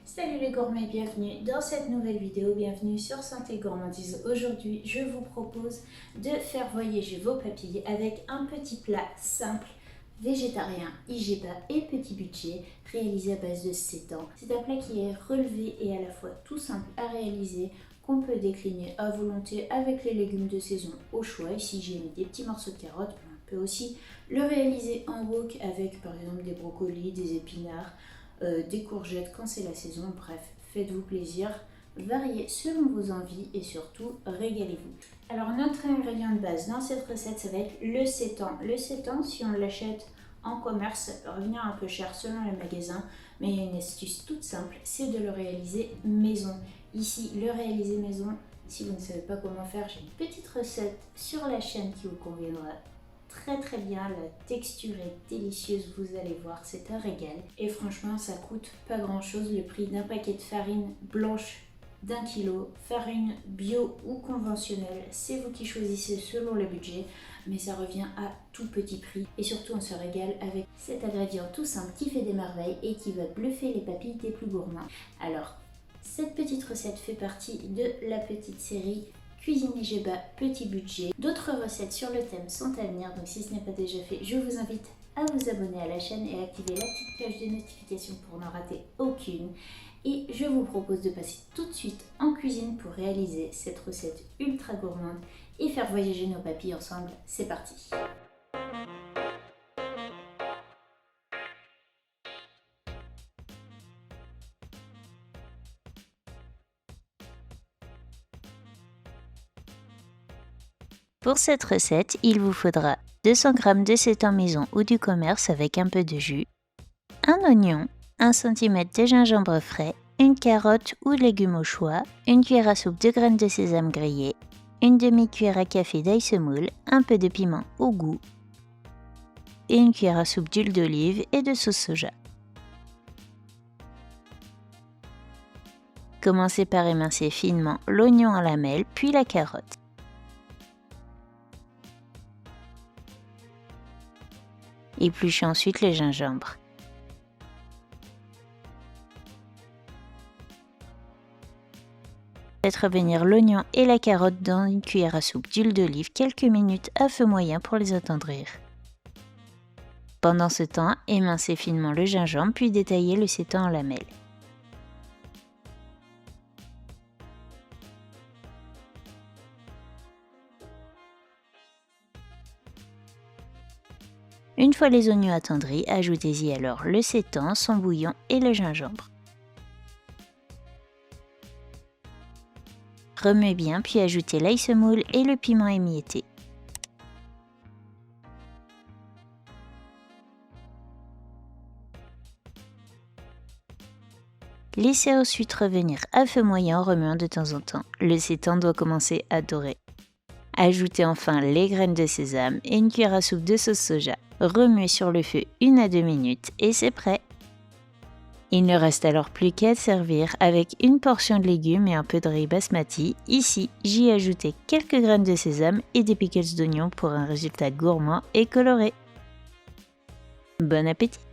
Salut les gourmets, bienvenue dans cette nouvelle vidéo, bienvenue sur Santé Gourmandise. Aujourd'hui, je vous propose de faire voyager vos papilles avec un petit plat simple, végétarien, hygiénique et petit budget, réalisé à base de sétan. C'est un plat qui est relevé et à la fois tout simple à réaliser, qu'on peut décliner à volonté avec les légumes de saison au choix. Ici, j'ai mis des petits morceaux de carottes, mais on peut aussi le réaliser en wok avec par exemple des brocolis, des épinards, des courgettes quand c'est la saison. Bref, faites-vous plaisir, variez selon vos envies et surtout régalez-vous. Alors notre ingrédient de base dans cette recette, ça va être le sétan. Le sétan, si on l'achète en commerce, ça peut revenir un peu cher selon les magasins, mais il y a une astuce toute simple, c'est de le réaliser maison. Ici, le réaliser maison, si vous ne savez pas comment faire, j'ai une petite recette sur la chaîne qui vous conviendra très bien. La texture est délicieuse, vous allez voir, c'est un régal. Et franchement, ça coûte pas grand chose, le prix d'un paquet de farine blanche d'1 kilo. Farine bio ou conventionnelle, c'est vous qui choisissez selon le budget, mais ça revient à tout petit prix. Et surtout, on se régale avec cet ingrédient tout simple qui fait des merveilles et qui va bluffer les papilles des plus gourmands. Alors, cette petite recette fait partie de la petite série Cuisine léger bas, petit budget. D'autres recettes sur le thème sont à venir, donc si ce n'est pas déjà fait, je vous invite à vous abonner à la chaîne et à activer la petite cloche de notification pour n'en rater aucune. Et je vous propose de passer tout de suite en cuisine pour réaliser cette recette ultra gourmande et faire voyager nos papilles ensemble. C'est parti! Pour cette recette, il vous faudra 200 g de sétan maison ou du commerce avec un peu de jus, un oignon, 1 cm de gingembre frais, une carotte ou légume au choix, une cuillère à soupe de graines de sésame grillées, une demi-cuillère à café d'ail semoule, un peu de piment au goût et une cuillère à soupe d'huile d'olive et de sauce soja. Commencez par émincer finement l'oignon en lamelles puis la carotte. Épluchez ensuite le gingembre. Faites revenir l'oignon et la carotte dans une cuillère à soupe d'huile d'olive quelques minutes à feu moyen pour les attendrir. Pendant ce temps, émincez finement le gingembre puis détaillez le sétan en lamelles. Une fois les oignons attendris, ajoutez-y alors le sétan, son bouillon et le gingembre. Remuez bien puis ajoutez l'ail semoule et le piment émietté. Laissez ensuite revenir à feu moyen en remuant de temps en temps. Le sétan doit commencer à dorer. Ajoutez enfin les graines de sésame et une cuillère à soupe de sauce soja. Remuez sur le feu 1 à 2 minutes et c'est prêt. Il ne reste alors plus qu'à servir avec une portion de légumes et un peu de riz basmati. Ici, j'y ai ajouté quelques graines de sésame et des pickles d'oignon pour un résultat gourmand et coloré. Bon appétit!